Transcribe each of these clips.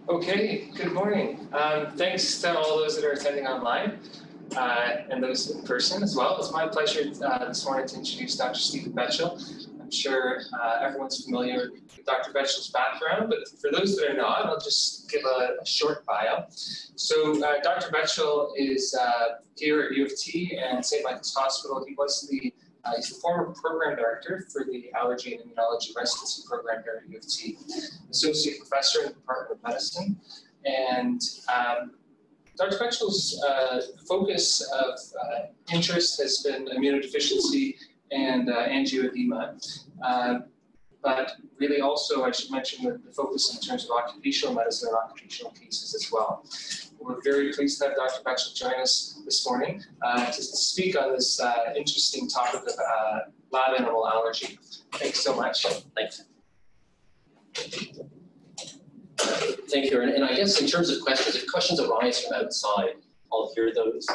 Okay, good morning. Thanks to all those that are attending online and those in person as well. It's my pleasure this morning to introduce Dr. Stephen Betschel. I'm sure everyone's familiar with Dr. Betschel's background, but for those that are not, I'll just give a short bio. So Dr. Betschel is here at U of T and St. Michael's Hospital. He's the former program director for the Allergy and Immunology Residency Program here at U of T, associate professor in the Department of Medicine. And Dr. Betschel's focus of interest has been immunodeficiency and angioedema. But really also, I should mention the focus in terms of occupational medicine and occupational cases as well. We're very pleased to have Dr. Betschel join us this morning to speak on this interesting topic of lab animal allergy. Thanks so much. Thanks. Thank you. And I guess in terms of questions, if questions arise from outside, I'll hear those.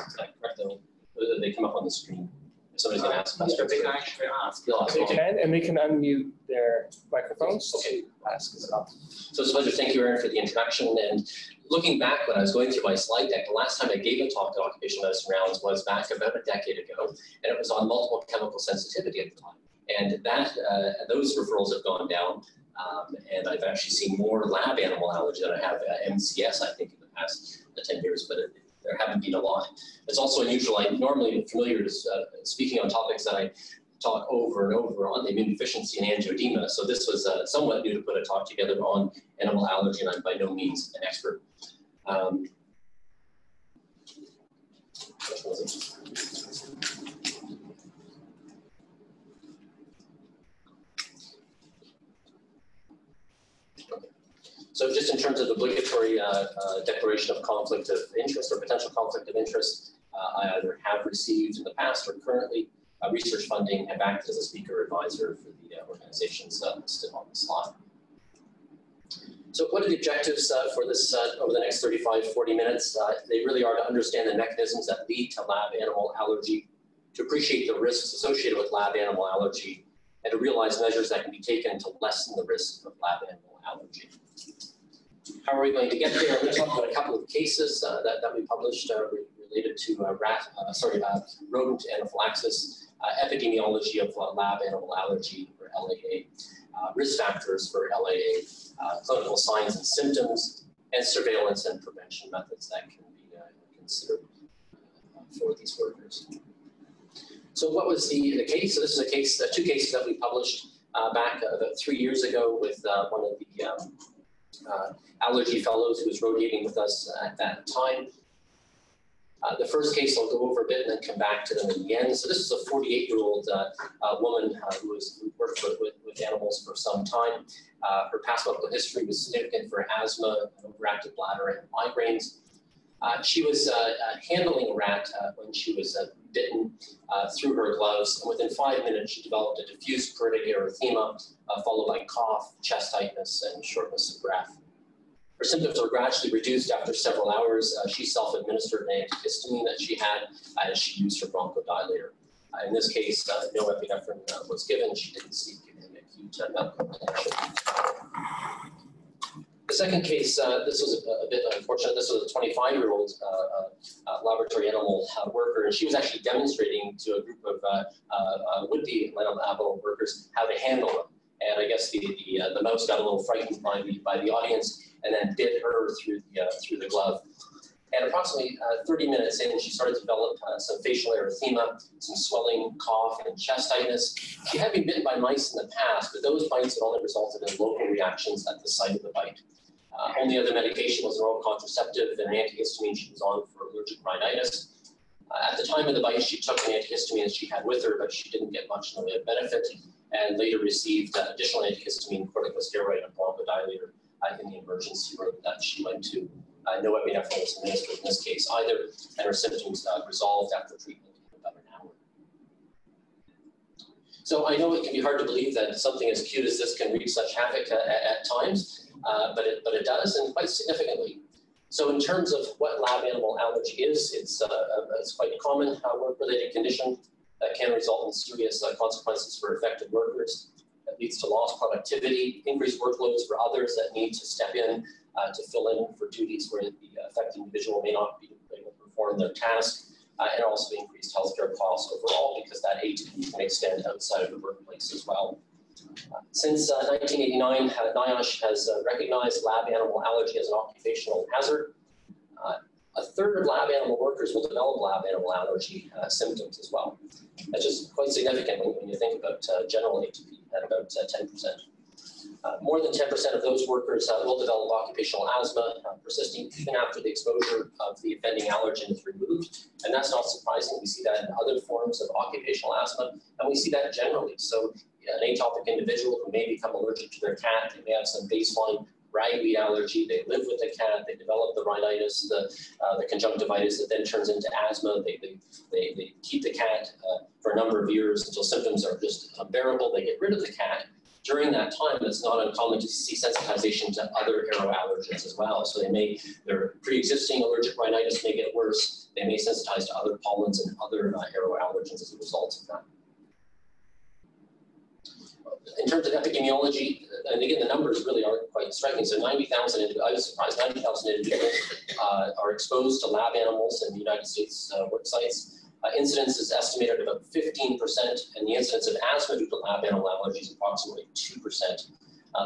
They come up on the screen. If somebody's going to ask questions. They can actually ask. They can, and they can unmute their microphones to ask as well. So it's a pleasure. Thank you, Aaron, for the introduction. And looking back when I was going through my slide deck, the last time I gave a talk to occupational medicine rounds was back about a decade ago, and it was on multiple chemical sensitivity at the time. And those referrals have gone down, and I've actually seen more lab animal allergy than I have MCS, I think, in the past 10 years, but there haven't been a lot. It's also unusual. I'm normally familiar to speaking on topics that I talk over and over on, the immune deficiency and angioedema. So this was somewhat new to put a talk together on animal allergy, and I'm by no means an expert. So just in terms of obligatory declaration of conflict of interest or potential conflict of interest, I either have received in the past or currently research funding, have acted as a speaker advisor for the organizations listed on the slide. So what are the objectives for this over the next 35, 40 minutes? They really are to understand the mechanisms that lead to lab animal allergy, to appreciate the risks associated with lab animal allergy, and to realize measures that can be taken to lessen the risk of lab animal allergy. How are we going to get there? I'm going to talk about a couple of cases that we published related to rodent anaphylaxis, epidemiology of lab animal allergy, or LAA, risk factors for LAA, clinical signs and symptoms, and surveillance and prevention methods that can be considered for these workers. So what was the case? So this is a case, two cases that we published back about 3 years ago with one of the allergy fellows who was rotating with us at that time. The first case I'll go over a bit and then come back to them in the end. So this is a 48-year-old woman who worked with animals for some time. Her past medical history was significant for asthma, an overactive bladder, and migraines. She was handling a rat when she was bitten through her gloves, and within 5 minutes she developed a diffuse pruritic erythema, followed by cough, chest tightness, and shortness of breath. Her symptoms were gradually reduced after several hours. She self-administered an antihistamine that she had as she used her bronchodilator. In this case, no epinephrine was given. She didn't seek any acute medical attention. The second case, this was a bit unfortunate. This was a 25-year-old laboratory animal worker, and she was actually demonstrating to a group of would-be animal workers how to handle them. And I guess the mouse got a little frightened by the audience and then bit her through the glove. And approximately 30 minutes in, she started to develop some facial erythema, some swelling, cough, and chest tightness. She had been bitten by mice in the past, but those bites had only resulted in local reactions at the site of the bite. Only other medication was an oral contraceptive and an antihistamine she was on for allergic rhinitis. At the time of the bite, she took an antihistamine that she had with her, but she didn't get much in the way of benefit, and later received additional antihistamine, corticosteroid, and bronchodilator in the emergency room that she went to. No epinephrine was administered in this case either, and her symptoms resolved after treatment in about an hour. So I know it can be hard to believe that something as cute as this can wreak such havoc at times, but it does, and quite significantly. So in terms of what lab animal allergy is, it's quite a common work-related condition that can result in serious consequences for affected workers. That leads to lost productivity, increased workloads for others that need to step in to fill in for duties where the affected individual may not be able to perform their task, and also increased healthcare costs overall because that ATP can extend outside of the workplace as well. Since 1989, NIOSH has recognized lab animal allergy as an occupational hazard. A third of lab animal workers will develop lab animal allergy symptoms as well. That's just quite significant when you think about general ATP at about 10%. More than 10% of those workers will develop occupational asthma, persisting even after the exposure of the offending allergen is removed. And that's not surprising. We see that in other forms of occupational asthma, and we see that generally. So an atopic individual who may become allergic to their cat, they may have some baseline ragweed allergy, they live with the cat, they develop the rhinitis, the conjunctivitis that then turns into asthma, they keep the cat for a number of years until symptoms are just unbearable, they get rid of the cat. During that time, it's not uncommon to see sensitization to other aeroallergens as well. So their pre-existing allergic rhinitis may get worse, they may sensitize to other pollens and other aeroallergens as a result of that. In terms of epidemiology, and again, the numbers really are quite striking. So 90,000, I was surprised, 90,000 individuals are exposed to lab animals in the United States work sites. Incidence is estimated at about 15%, and the incidence of asthma due to lab animal allergy is approximately 2%.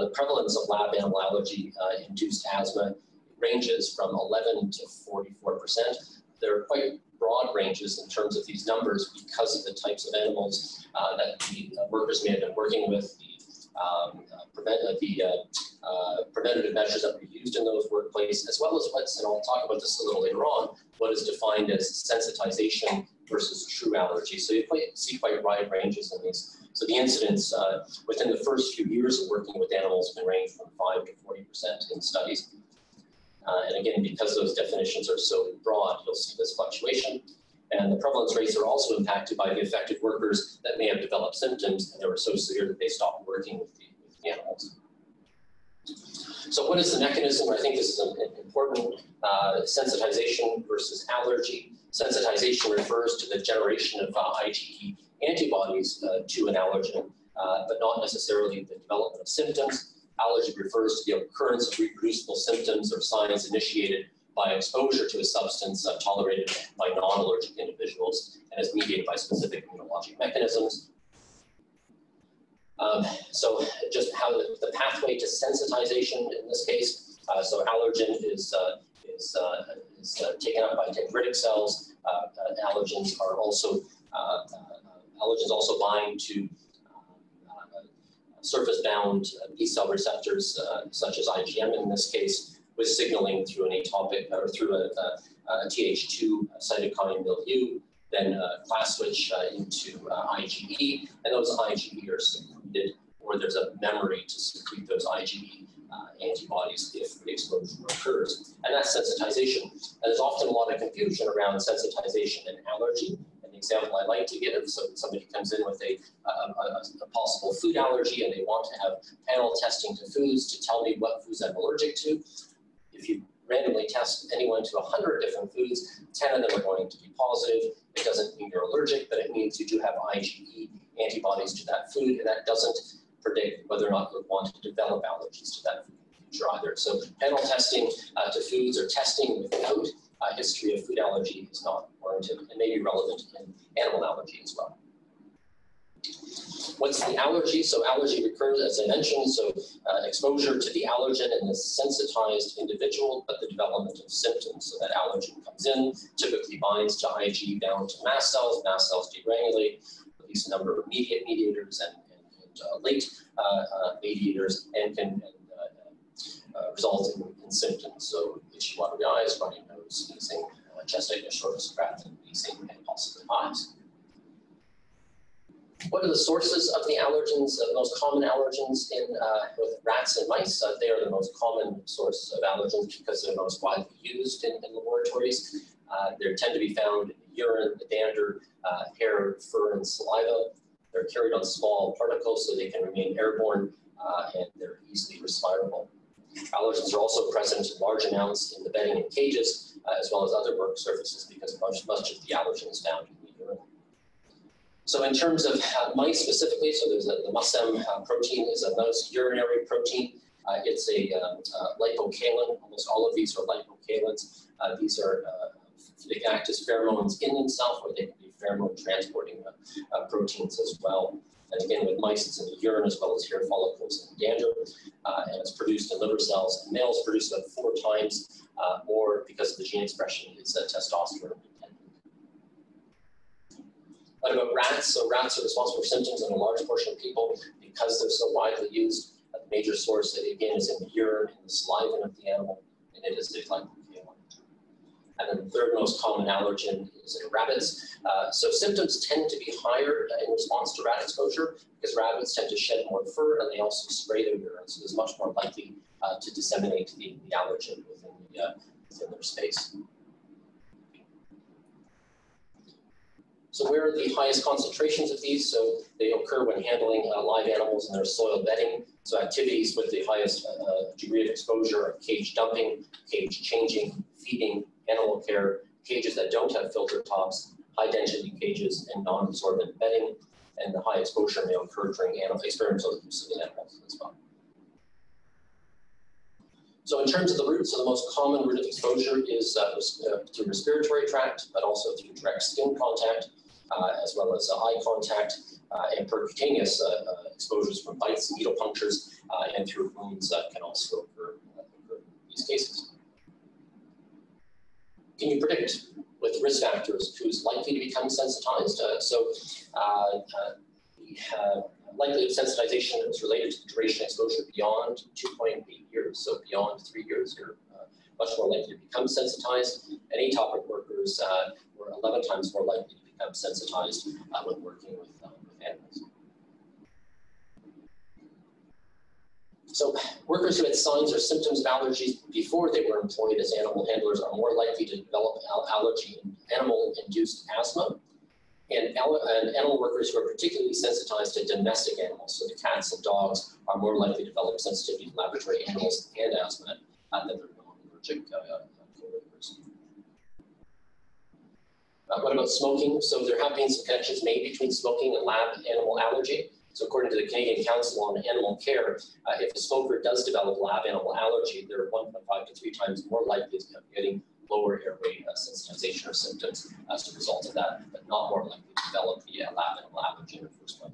The prevalence of lab animal allergy induced asthma ranges from 11 to 44%. There are quite broad ranges in terms of these numbers because of the types of animals that the workers may have been working with, the preventative measures that were used in those workplaces, as well as what's, and I'll talk about this a little later on, what is defined as sensitization versus true allergy. So you see quite wide ranges in these. So the incidence within the first few years of working with animals can range from 5 to 40% in studies. And again, because those definitions are so broad, you'll see this fluctuation. And the prevalence rates are also impacted by the affected workers that may have developed symptoms and they were so severe that they stopped working with the animals. So what is the mechanism? I think this is an important sensitization versus allergy. Sensitization refers to the generation of IgE antibodies to an allergen, but not necessarily the development of symptoms. Allergy refers to the occurrence of reproducible symptoms or signs initiated by exposure to a substance tolerated by non-allergic individuals and is mediated by specific immunologic mechanisms. So just how the pathway to sensitization in this case, so allergen is taken up by dendritic cells. Allergens also bind to surface-bound B cell receptors, such as IgM in this case, with signaling through an atopic or through a Th2 cytokine milieu, then class switch into IgE, and those IgE are secreted, or there's a memory to secrete those IgE antibodies if the exposure occurs. And that's sensitization. And there's often a lot of confusion around sensitization and allergy. An example I like to give is somebody comes in with a possible food allergy and they want to have panel testing to foods to tell me what foods I'm allergic to. If you randomly test anyone to 100 different foods, 10 of them are going to be positive. It doesn't mean you're allergic, but it means you do have IgE antibodies to that food, and that doesn't predict whether or not you'll want to develop allergies to that food in the future either. So panel testing to foods or testing without a history of food allergy is not warranted and may be relevant in animal allergy as well. What's the allergy? So allergy recurs, as I mentioned, so exposure to the allergen in the sensitized individual, but the development of symptoms. So that allergen comes in, typically binds to IgE bound to mast cells degranulate, release a number of immediate mediators and late mediators, and can result in symptoms. So itchy, watery eyes, runny nose, sneezing, chest tightness, shortness of breath, and wheezing, and possibly hives. What are the sources of the allergens? The most common allergens with rats and mice, they are the most common source of allergens because they're most widely used in laboratories. They tend to be found in the urine, the dander, hair, fur, and saliva. They're carried on small particles so they can remain airborne and they're easily respirable. Allergens are also present in large amounts in the bedding and cages, as well as other work surfaces because much of the allergen is found in the urine. So in terms of mice specifically, so there's the musem protein is a mouse urinary protein. It's a lipocalin. Almost all of these are lipocalins. These are they can act as pheromones in themselves, or they can be pheromone transporting proteins as well. And again, with mice, it's in the urine as well as hair follicles and dander, and it's produced in liver cells. And males produce about 4 times more because of the gene expression is testosterone dependent. What about rats? So rats are responsible for symptoms in a large portion of people because they're so widely used. The major source, again, is in the urine and the saliva of the animal, and it is the glycocaine. And then the third most common allergen is in rabbits. So symptoms tend to be higher in response to rat exposure because rabbits tend to shed more fur and they also spray their urine, so it's much more likely to disseminate the allergen within their space. So where are the highest concentrations of these? So they occur when handling live animals in their soil bedding. So activities with the highest degree of exposure are cage dumping, cage changing, feeding, animal care, cages that don't have filter tops, high density cages, and non-absorbent bedding. And the high exposure may occur during experimental use of the animals as well. So in terms of the routes, so the most common route of exposure is through respiratory tract, but also through direct skin contact, as well as eye contact, and percutaneous exposures from bites and needle punctures, and through wounds that can also occur in these cases. Can you predict with risk factors who's likely to become sensitized? Likelihood of sensitization is related to the duration exposure beyond 2.8 years. So beyond 3 years, you're much more likely to become sensitized. And atopic workers were 11 times more likely to become sensitized when working with animals. So workers who had signs or symptoms of allergies before they were employed as animal handlers are more likely to develop allergy and animal-induced asthma. And animal workers who are particularly sensitized to domestic animals, so the cats and dogs, are more likely to develop sensitivity to laboratory animals and asthma than their non-allergic co-workers. What about smoking? So there have been some connections made between smoking and lab animal allergy. So according to the Canadian Council on Animal Care, if a smoker does develop lab animal allergy, they're 1.5 to 3 times more likely to be getting lower airway sensitization or symptoms as a result of that, but not more likely to develop the lab animal allergy in the first place.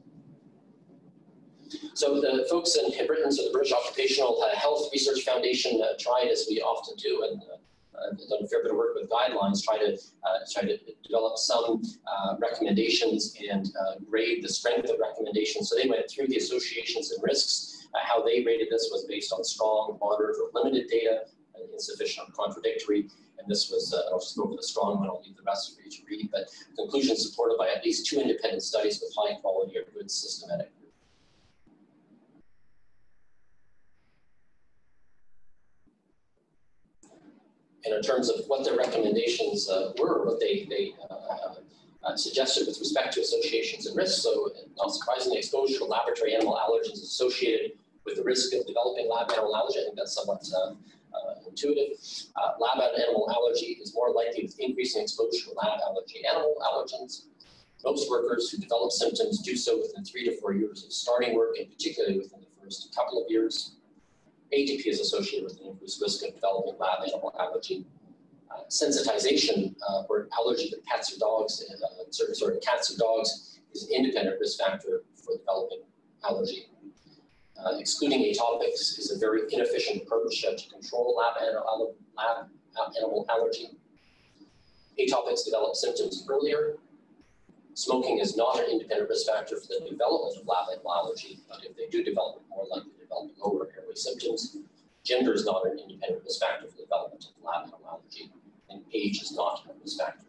So the folks in Britain, so the British Occupational Health Research Foundation tried, as we often do, and done a fair bit of work with guidelines, try to develop some recommendations and grade the strength of recommendations. So they went through the associations and risks. How they rated this was based on strong, moderate, or limited data, insufficient or contradictory. And this was, I'll just go over the strong one, I'll leave the rest for you to read, but conclusions supported by at least 2 independent studies with high quality or good systematic. And in terms of what their recommendations were, what they suggested with respect to associations and risks, so not surprisingly, exposure to laboratory animal allergens is associated with the risk of developing lab animal allergy. I think that's somewhat intuitive. Lab animal allergy is more likely with increasing exposure to lab allergy animal allergens. Most workers who develop symptoms do so within 3 to 4 years of starting work, and particularly within the first couple of years. ATP is associated with an increased risk of developing lab animal allergy. Sensitization or allergy to cats or dogs, certain sort of cats or dogs, is an independent risk factor for developing allergy. Excluding atopics is a very inefficient approach to control lab animal allergy. Atopics develop symptoms earlier. Smoking is not an independent risk factor for the development of lab animal allergy, but if they do develop it, more likely to develop lower airway symptoms. Gender is not an independent risk factor for the development of lab animal allergy, and age is not a risk factor.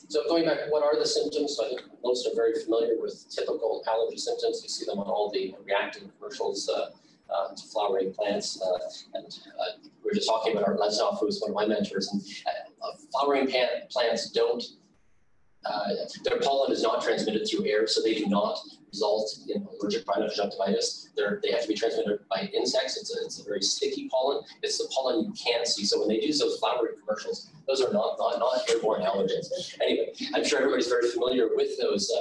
So going back, what are the symptoms? So I think most are very familiar with typical allergy symptoms. You see them on all the reacting commercials to flowering plants. And we were just talking about Art Lesnoff, who was one of my mentors. And flowering plants don't, their pollen is not transmitted through air, so they do not result in allergic rhinoconjunctivitis. They have to be transmitted by insects. It's a very sticky pollen. It's the pollen you can't see. So when they use those flowery commercials, those are not airborne allergens. Anyway, I'm sure everybody's very familiar with those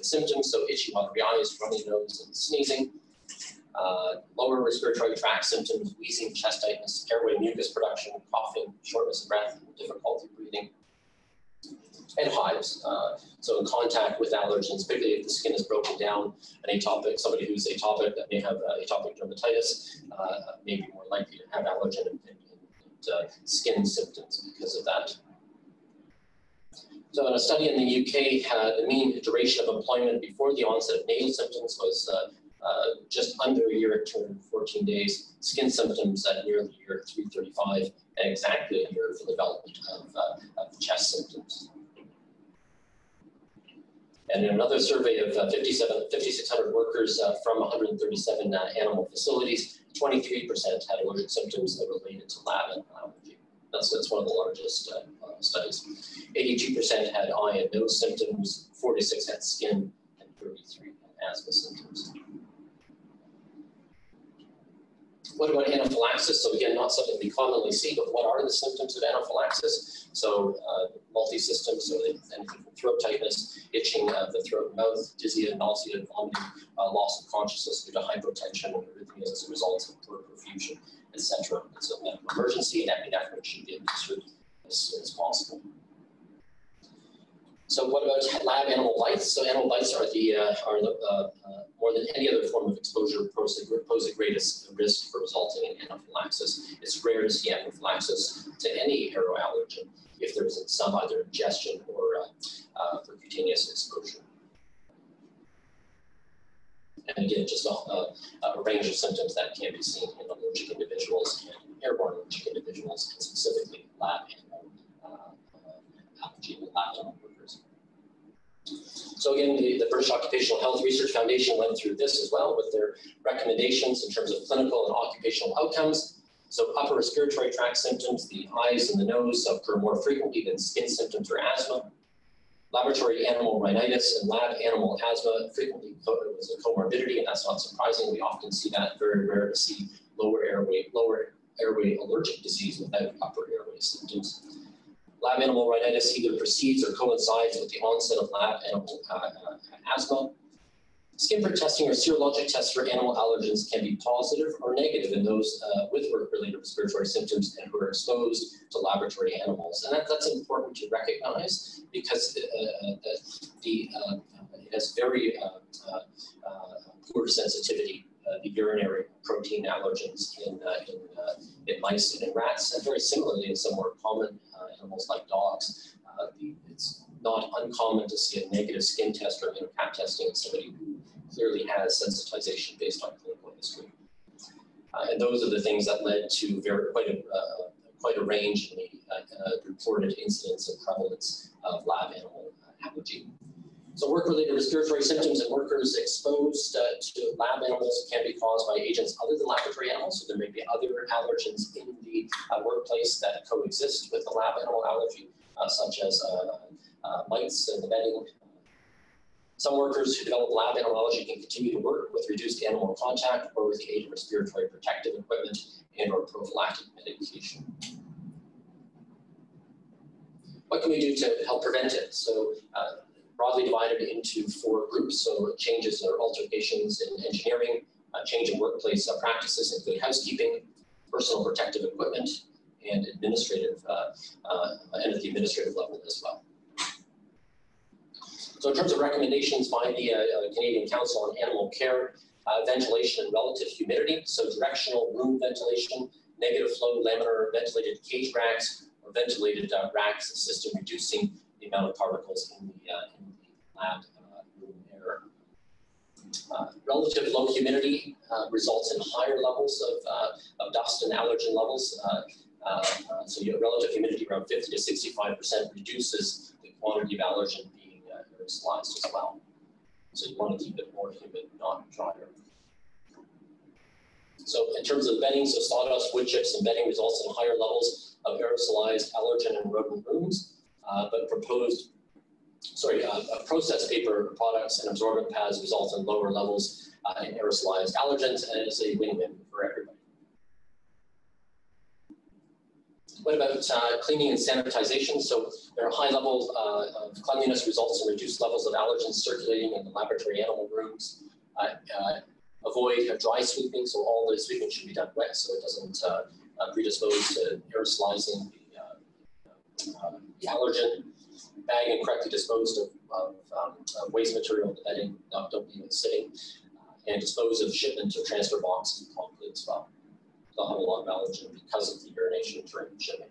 symptoms. So itchy, watery eyes, runny nose, and sneezing. Lower respiratory tract symptoms, wheezing, chest tightness, airway mucus production, coughing, shortness of breath, difficulty breathing, and hives. So in contact with allergens, particularly if the skin is broken down, an atopic, somebody who's atopic that may have atopic dermatitis may be more likely to have allergen and skin symptoms because of that. So in a study in the UK, the mean duration of employment before the onset of nasal symptoms was just under a year at 214 days, skin symptoms at nearly a year at 335, and exactly a year for the development of chest symptoms. And in another survey of 5,600 workers from 137 animal facilities, 23% had allergic symptoms that related to lab animal allergy. That's one of the largest studies. 82% had eye and nose symptoms, 46 had skin, and 33 had asthma symptoms. What about anaphylaxis? So again, not something we commonly see, but what are the symptoms of anaphylaxis? So multi-system, so anything from throat tightness, itching of the throat and mouth, dizziness, nausea, vomiting, loss of consciousness due to hypotension and arrhythmias as a result of poor perfusion, etc. It's a medical emergency, and epinephrine should be administered as soon as possible. So what about lab animal bites? So animal bites are more than any other form of exposure pose the greatest risk for resulting in anaphylaxis. It's rare to see anaphylaxis to any aeroallergen if there isn't some either ingestion or percutaneous exposure. And again, just a range of symptoms that can be seen in allergic individuals and airborne allergic individuals, and specifically lab animal allergy and lab animal workers. So again, the British Occupational Health Research Foundation went through this as well with their recommendations in terms of clinical and occupational outcomes. So upper respiratory tract symptoms, the eyes and the nose occur more frequently than skin symptoms or asthma. Laboratory animal rhinitis and lab animal asthma frequently was a comorbidity, and that's not surprising. We often see that. Very rare to see lower airway allergic disease without upper airway symptoms. Lab animal rhinitis either precedes or coincides with the onset of lab animal asthma. Skin prick testing or serologic tests for animal allergens can be positive or negative in those with work-related respiratory symptoms and who are exposed to laboratory animals. And that's important to recognize because it has very poor sensitivity, the urinary protein allergens in mice and in rats, and very similarly in some more common animals like dogs. It's not uncommon to see a negative skin test or CAT testing in somebody who clearly has sensitization based on clinical history. And those are the things that led to quite a range in the reported incidence and prevalence of lab animal allergy. So work-related respiratory symptoms in workers exposed to lab animals can be caused by agents other than laboratory animals. So there may be other allergens in the workplace that coexist with the lab animal allergy, such as mites and the bedding. Some workers who develop lab animal allergy can continue to work with reduced animal contact or with the aid of respiratory protective equipment and or prophylactic medication. What can we do to help prevent it? So broadly divided into 4 groups. So changes or alterations in engineering, change in workplace practices and good housekeeping, personal protective equipment, and administrative, and at the administrative level as well. So in terms of recommendations by the Canadian Council on Animal Care, ventilation and relative humidity, so directional room ventilation, negative flow laminar ventilated cage racks, or ventilated racks assist in reducing the amount of particles in the lab room air. Relative low humidity results in higher levels of dust and allergen levels. So your relative humidity around 50 to 65% reduces the quantity of allergen being aerosolized as well. So you want to keep it more humid, not drier. So in terms of bedding, so sawdust, wood chips, and bedding results in higher levels of aerosolized allergen in rodent rooms, but proposed processed paper products and absorbent pads result in lower levels in aerosolized allergens, and it's a win-win for everybody. What about cleaning and sanitization? So there are high levels of cleanliness results in reduced levels of allergens circulating in the laboratory animal rooms. Avoid dry sweeping, so all the sweeping should be done wet so it doesn't predispose to aerosolizing the allergen. Bag and correctly disposed of waste material, bedding, don't leave it sitting, and dispose of shipment or transfer boxes promptly as well. They'll have a lot of allergen because of the urination during shipping.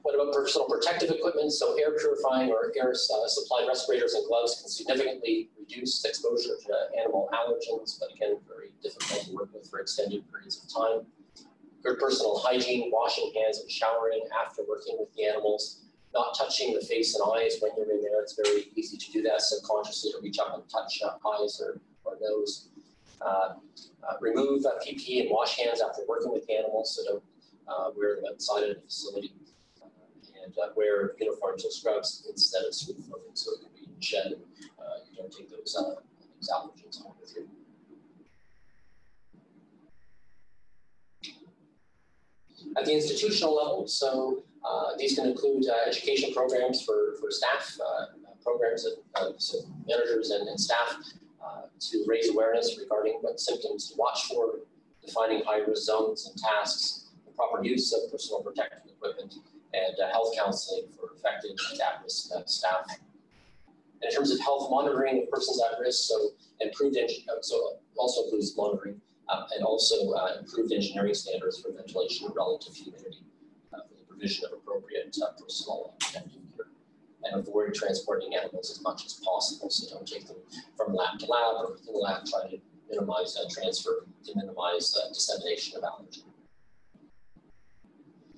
What about personal protective equipment? So air purifying or air supplied respirators and gloves can significantly reduce exposure to animal allergens, but again, very difficult to work with for extended periods of time. Good personal hygiene, washing hands and showering after working with the animals, not touching the face and eyes when you're in there. It's very easy to do that subconsciously, to reach up and touch eyes or nose. Remove PPE and wash hands after working with the animals, so don't wear them outside of the facility. And wear uniforms or scrubs instead of suit clothing, so it can be shed and you don't take those allergens home with you. At the institutional level, so these can include education programs for staff, programs that so managers and staff to raise awareness regarding what symptoms to watch for, defining high-risk zones and tasks, the proper use of personal protective equipment, and health counseling for affected and at-risk staff. In terms of health monitoring of persons at risk, so improved so also includes monitoring and also improved engineering standards for ventilation and relative humidity for the provision of appropriate personal protective gear, and avoid transporting animals as much as possible. So don't take them from lab to lab or within the lab. Try to minimize transfer to minimize dissemination of allergen.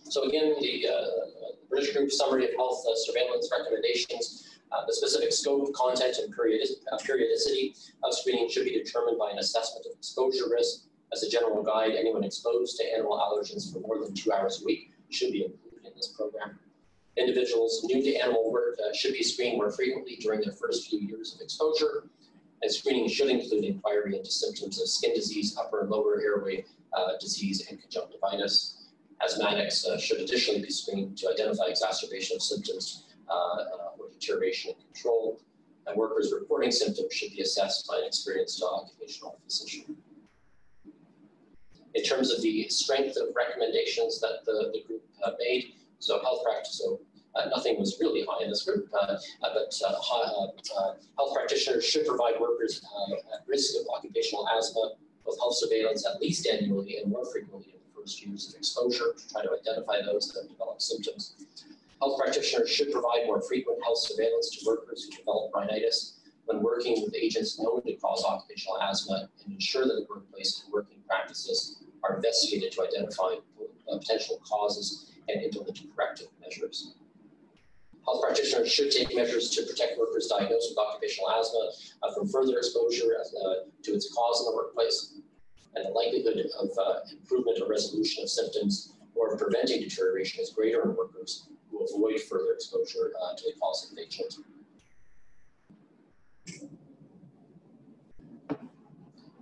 So again, the British Group Summary of Health Surveillance Recommendations. The specific scope, content, and periodicity of screening should be determined by an assessment of exposure risk. As a general guide, anyone exposed to animal allergens for more than 2 hours a week should be included in this program. Individuals new to animal work should be screened more frequently during their first few years of exposure. And screening should include inquiry into symptoms of skin disease, upper and lower airway disease, and conjunctivitis. Asthmatics should additionally be screened to identify exacerbation of symptoms or deterioration in control, and workers reporting symptoms should be assessed by an experienced occupational physician. In terms of the strength of recommendations that the group made, so health practice, so nothing was really high in this group, but health practitioners should provide workers at risk of occupational asthma with health surveillance at least annually and more frequently in the first years of exposure to try to identify those that have developed symptoms. Health practitioners should provide more frequent health surveillance to workers who develop rhinitis when working with agents known to cause occupational asthma, and ensure that the workplace and working practices are investigated to identify potential causes and implement corrective measures. Health practitioners should take measures to protect workers diagnosed with occupational asthma from further exposure to its cause in the workplace, and the likelihood of improvement or resolution of symptoms or preventing deterioration is greater in workers who avoid further exposure to the causative agent.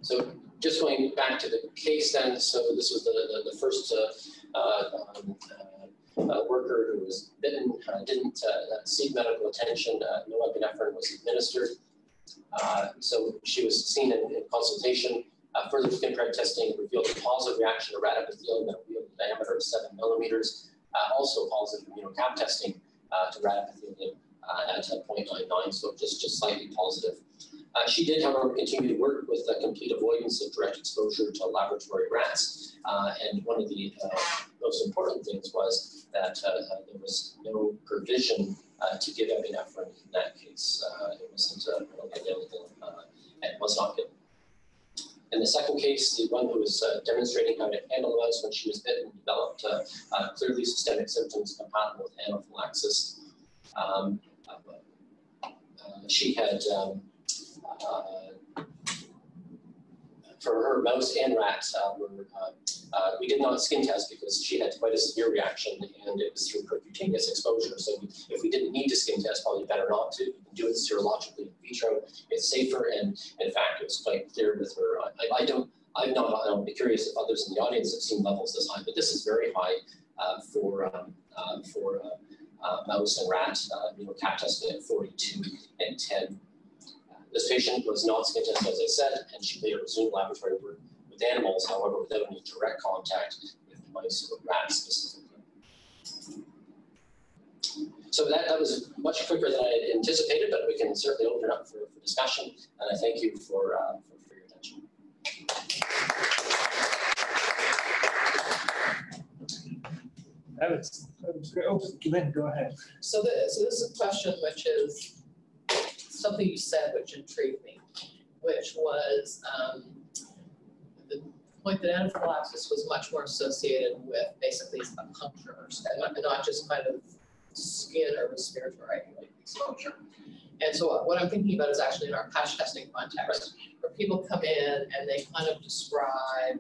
So just going back to the case then, so this was the first worker who was bitten, didn't seek medical attention, no epinephrine was administered. So she was seen in consultation. Further skin prick testing revealed a positive reaction to rat epithelium at a diameter of 7 millimeters. Also positive immunocap testing to rat epithelium at 0.99, so just slightly positive. She did, however, continue to work with complete avoidance of direct exposure to laboratory rats. And one of the most important things was that there was no provision to give epinephrine in that case. It wasn't available and was not given. In the second case, the one who was demonstrating how to handle the mouse when she was bitten developed clearly systemic symptoms compatible with anaphylaxis. She had for her mouse and rat, we did not skin test because she had quite a severe reaction and it was through percutaneous exposure. So if we didn't need to skin test, probably better not to. You can do it serologically in vitro. It's safer, and in fact, it was quite clear with her. I'll be curious if others in the audience have seen levels this high, but this is very high for mouse and rat. CAP testing at 42 and 10. This patient was not skin tested, as I said, and she later resumed laboratory work with animals, however, without any direct contact with mice or rats specifically. So that was much quicker than I had anticipated, but we can certainly open it up for discussion. And I thank you for your attention. That was great. Oh, Lynn, go ahead. So this is a question which is something you said which intrigued me, which was the point that anaphylaxis was much more associated with basically punctures and not just kind of skin or respiratory exposure. And so what I'm thinking about is actually in our patch testing context, where people come in and they kind of describe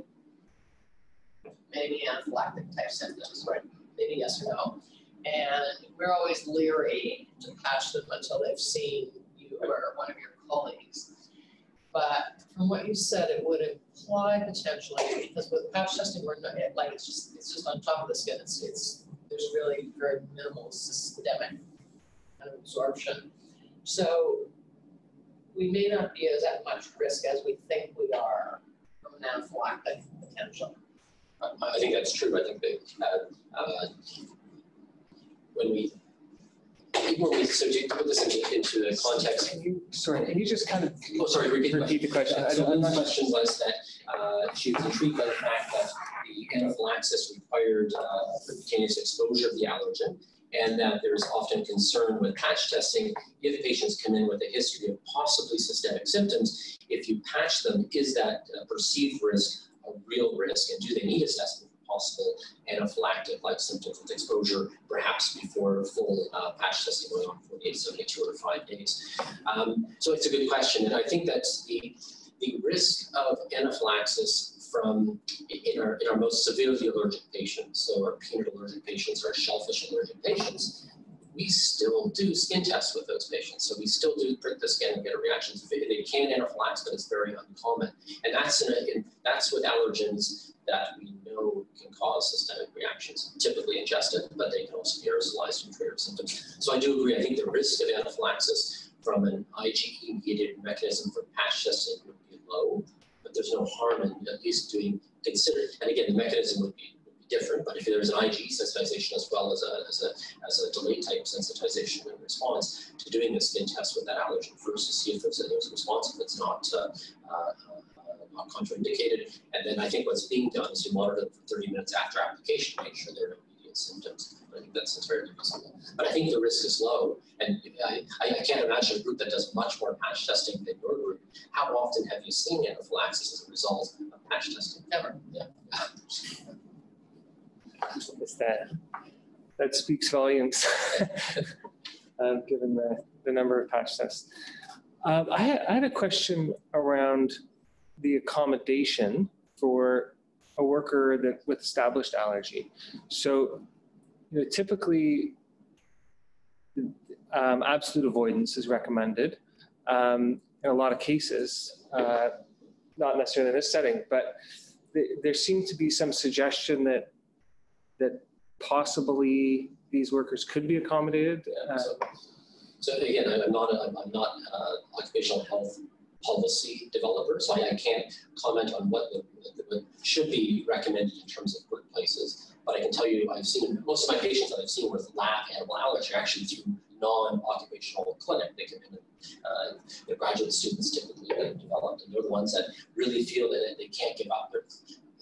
maybe anaphylactic type symptoms, right? Maybe yes or no. And we're always leery to patch them until they've seen you or one of your colleagues. But from what you said, it would imply potentially, because with patch testing, we're not, like it's just on top of the skin. There's really very minimal systemic kind of absorption. So we may not be at much risk as we think we are from an anaphylactic potential. I think that's true. I think that so to put this into the context. Can you just kind of repeat the question? The question was that she was intrigued by the fact that the anaphylaxis required percutaneous exposure of the allergen, and that there's often concern with patch testing if patients come in with a history of possibly systemic symptoms. If you patch them, is that perceived risk a real risk, and do they need assessment for possible anaphylactic-like symptoms with exposure, perhaps before full patch testing going on 48, 72, or 5 days? So it's a good question, and I think that's the risk of anaphylaxis in our most severely allergic patients, so our peanut allergic patients, our shellfish allergic patients. We still do skin tests with those patients. So we still do prick the skin and get a reaction. They can anaphylax, but it's very uncommon. And that's with allergens that we know can cause systemic reactions, typically ingested, but they can also be aerosolized and trigger symptoms. So I do agree. I think the risk of anaphylaxis from an IgE-mediated mechanism for patch testing would be low, but there's no harm in at least consider. And again, the mechanism would be different, but if there's an IgE sensitization as well as a delay type sensitization and response, to doing a skin test with that allergen first to see if there's a response, if it's not contraindicated. And then I think what's being done is you monitor them for 30 minutes after application to make sure there are no immediate symptoms. I think that's entirely reasonable. But I think the risk is low, and I can't imagine a group that does much more patch testing than your group. How often have you seen anaphylaxis as a result of patch testing? Never. Yeah. That speaks volumes, given the number of patch tests. I had a question around the accommodation for a worker with established allergy. So, typically, absolute avoidance is recommended in a lot of cases, not necessarily in this setting, but there seemed to be some suggestion that possibly these workers could be accommodated. So again, I'm not occupational health policy developer, so I can't comment on what should be recommended in terms of workplaces. But I can tell you, I've seen most of my patients that I've seen with lab animal allergy are actually through non-occupational clinic. They come in and they're graduate students typically developed, and they're the ones that really feel that they can't give up. They're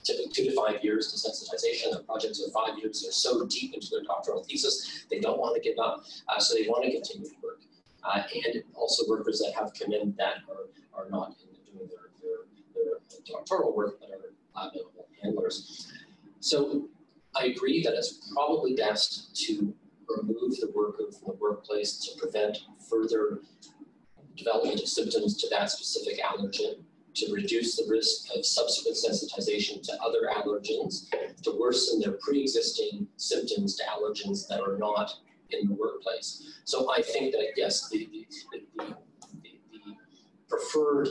typically 2 to 5 years to sensitization. Their projects are 5 years. They're so deep into their doctoral thesis, they don't want to give up, so they want to continue to work. And also workers that have come in that are not doing their doctoral work, but are lab animal handlers. So I agree that it's probably best to remove the worker from the workplace to prevent further development of symptoms to that specific allergen, to reduce the risk of subsequent sensitization to other allergens, to worsen their pre-existing symptoms to allergens that are not in the workplace. So I think that, yes, the preferred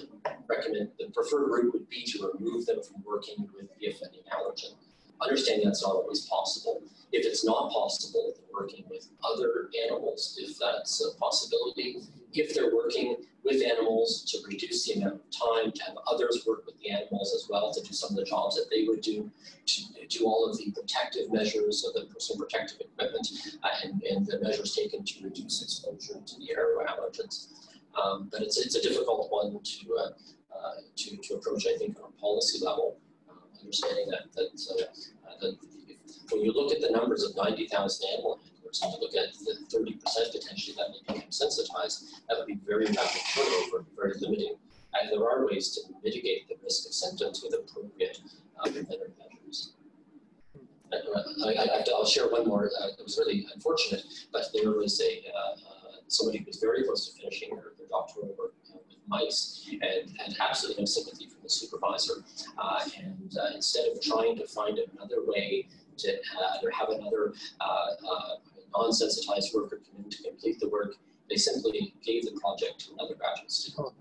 route would be to remove them from working with the offending allergen. Understanding that's not always possible. If it's not possible, then working with other animals, if that's a possibility. If they're working with animals, to reduce the amount of time, to have others work with the animals as well, to do some of the jobs that they would do, to do all of the protective measures, so the personal protective equipment, and the measures taken to reduce exposure to the aeroallergens. But it's a difficult one to approach, I think, on a policy level. Understanding that when you look at the numbers of 90,000 animal handlers, and you look at the 30% potentially that may become sensitized, that would be very rapid turnover, very limiting. And there are ways to mitigate the risk of symptoms with appropriate preventative measures. I'll share one more. It was really unfortunate, but there was somebody who was very close to finishing their doctoral work with mice and had absolutely no sympathy from the supervisor. Instead of trying to find another way to either have another non-sensitized worker come in to complete the work, they simply gave the project to another graduate student.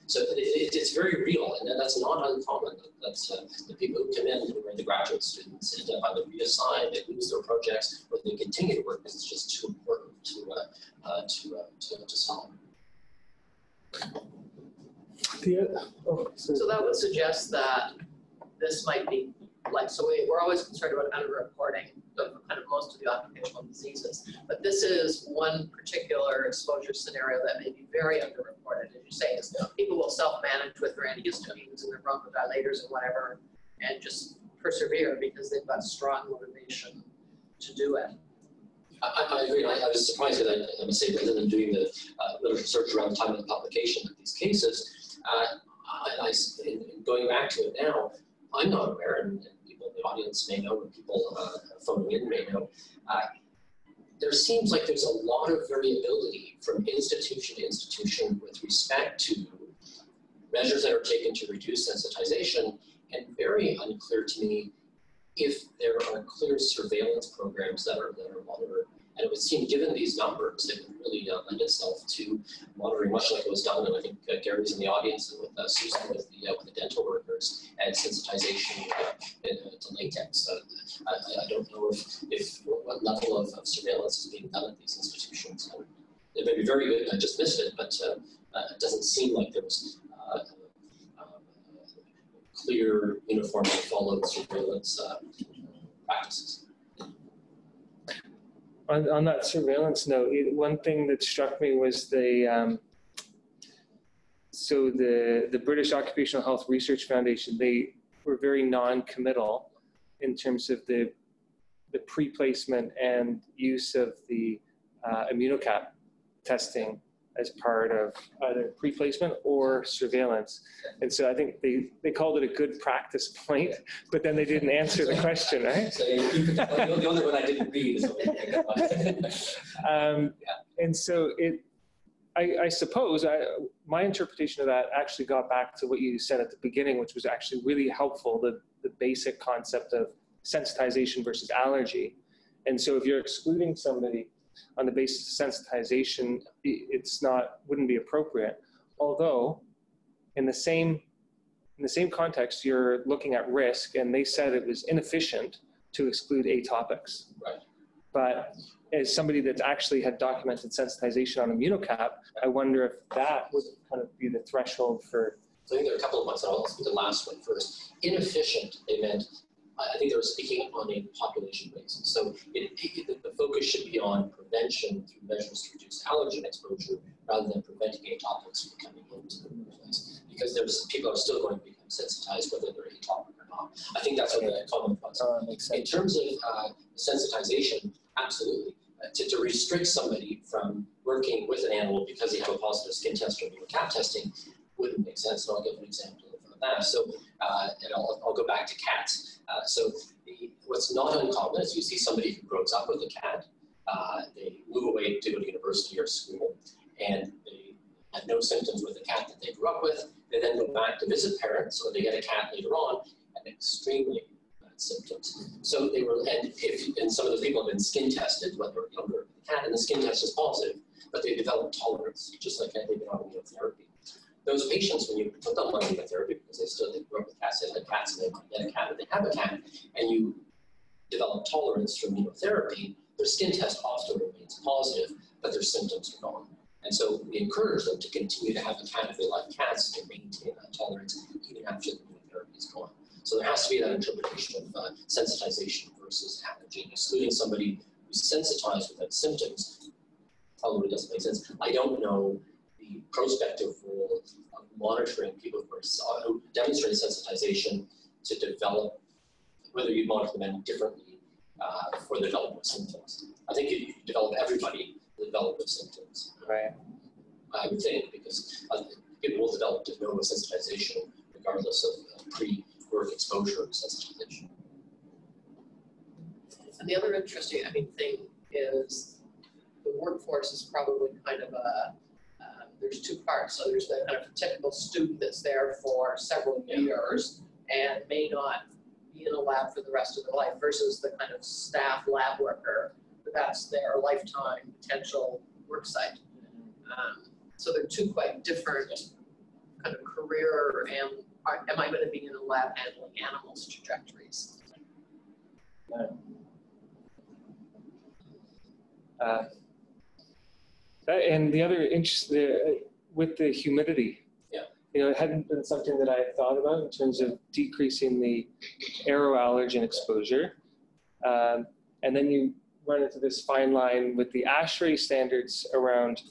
So it's very real, and that's not uncommon. That's the people who come in who are the graduate students end up either reassigned, they lose their projects, or they continue to work because it's just too important to solve. So that would suggest that this might be like, so we're always concerned about underreporting of kind of most of the occupational diseases, but this is one particular exposure scenario that may be very underreported, as you say, is people will self-manage with their antihistamines and their bronchodilators and whatever, and just persevere because they've got strong motivation to do it. I agree. I was surprised that I must say, rather than doing the literature search around the time of the publication of these cases, going back to it now, I'm not aware, and people in the audience may know, and people phoning in may know, there seems like there's a lot of variability from institution to institution with respect to measures that are taken to reduce sensitization, and very unclear to me if there are clear surveillance programs that are monitored. And it would seem, given these numbers, it would really lend itself to monitoring, much like it was done, and I think Gary's in the audience, and with Susan with the dental workers, and sensitization to latex. I don't know if what level of surveillance is being done at these institutions. It may be very good, I just missed it, but it doesn't seem like there was clear, uniformly followed surveillance practices. On that surveillance note, one thing that struck me was the British Occupational Health Research Foundation, they were very non-committal in terms of the pre-placement and use of the immunocap testing as part of either pre-placement or surveillance. And so I think they called it a good practice point, but then they didn't answer the question, right? So the only one I didn't read is and so I suppose my interpretation of that actually got back to what you said at the beginning, which was actually really helpful, the basic concept of sensitization versus allergy. And so if you're excluding somebody on the basis of sensitization, wouldn't be appropriate. Although, in the same context, you're looking at risk, and they said it was inefficient to exclude atopics. Right. But as somebody that's actually had documented sensitization on immunocap, I wonder if that would kind of be the threshold for. So I think there are a couple of ones, and I'll speak the last one first. Inefficient, they meant. I think they were speaking on a population basis. So the focus should be on prevention through measures to reduce allergen exposure rather than preventing atopics from coming into the workplace. Because people are still going to become sensitized whether they're atopic or not. I think that's what the comment was. In terms of sensitization, absolutely. To restrict somebody from working with an animal because they have a positive skin test or immunocap testing wouldn't make sense. And I'll give an example of that. So, and I'll go back to cats. What's not uncommon is you see somebody who grows up with a cat, they move away to go to university or school, and they had no symptoms with the cat that they grew up with, They then go back to visit parents, or they get a cat later on, and extremely bad symptoms. So they were, and some of those people have been skin tested when they were younger. The cat and the skin test is positive, but they developed tolerance, just like they've been on immunotherapy. Those patients, when you put them on immunotherapy, because they grew up with cats, they had cats, and they get a cat, and they have a cat, and you develop tolerance from immunotherapy, their skin test also remains positive, but their symptoms are gone. And so we encourage them to continue to have a cat if they like cats, to maintain that tolerance even after the immunotherapy is gone. So there has to be that interpretation of sensitization versus allergy. Excluding somebody who's sensitized without symptoms probably doesn't make sense. I don't know the prospective role of monitoring people who demonstrate sensitization to develop, whether you monitor them any differently for the development of symptoms. I think you develop everybody the development of symptoms. Right. I would think, because people will develop de novo sensitization regardless of pre-work exposure sensitization. And the other interesting, thing is the workforce is probably kind of there's two parts. So there's the kind of typical student that's there for several years and may not be in a lab for the rest of their life, versus the kind of staff lab worker that's their lifetime potential work site. So they're two quite different kind of career and am I going to be in a lab handling animals trajectories. And the other interest with the humidity, it hadn't been something that I thought about in terms of decreasing the aeroallergen exposure. And then you run into this fine line with the ASHRAE standards around,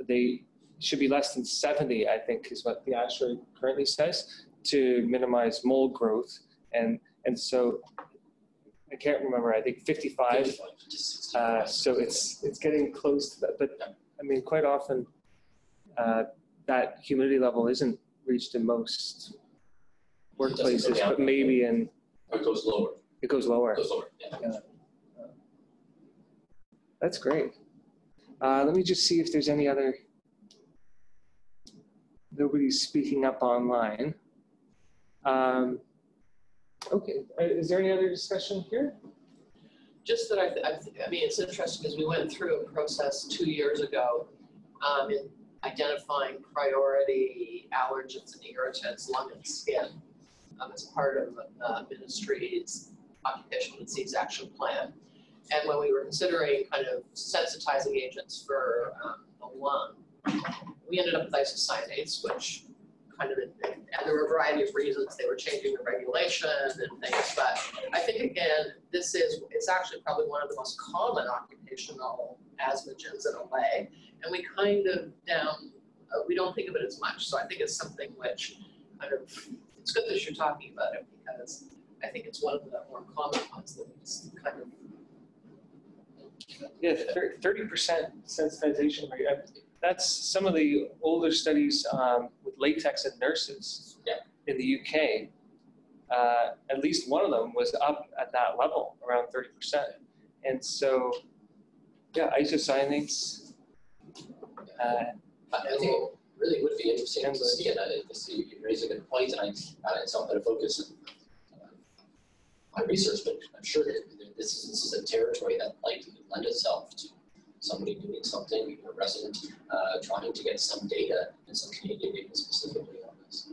they should be less than 70, I think is what the ASHRAE currently says, to minimize mold growth. And so I can't remember, I think 55. So it's getting close to that. But quite often that humidity level isn't reached in most workplaces, but maybe in... It goes lower. It goes lower. It goes lower, yeah. That's great. Let me just see if there's any other... Nobody's speaking up online. Okay, is there any other discussion here? Just that it's interesting because we went through a process 2 years ago in identifying priority allergens and irritants, lung and skin, as part of the ministry's occupational disease action plan. And when we were considering kind of sensitizing agents for the lung, we ended up with isocyanates, which kind of, and there were a variety of reasons. They were changing the regulation and things, but I think again, it's actually probably one of the most common occupational asthmagens in a way, and we kind of we don't think of it as much. So I think it's something which kind of, it's good that you're talking about it, because I think it's one of the more common ones that we kind of. Yeah, 30% sensitization rate. That's some of the older studies with latex and nurses in the UK. At least one of them was up at that level, around 30%. And so, isocyanates. I think it really would be interesting to see it. You raise a good point, and it's not going to focus on my research, but I'm sure that this is a territory that likely would lend itself to somebody doing something, a resident trying to get some data, and some Canadian data specifically on this.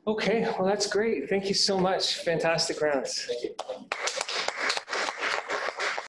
Okay, well, that's great. Thank you so much. Fantastic rounds. Thank you.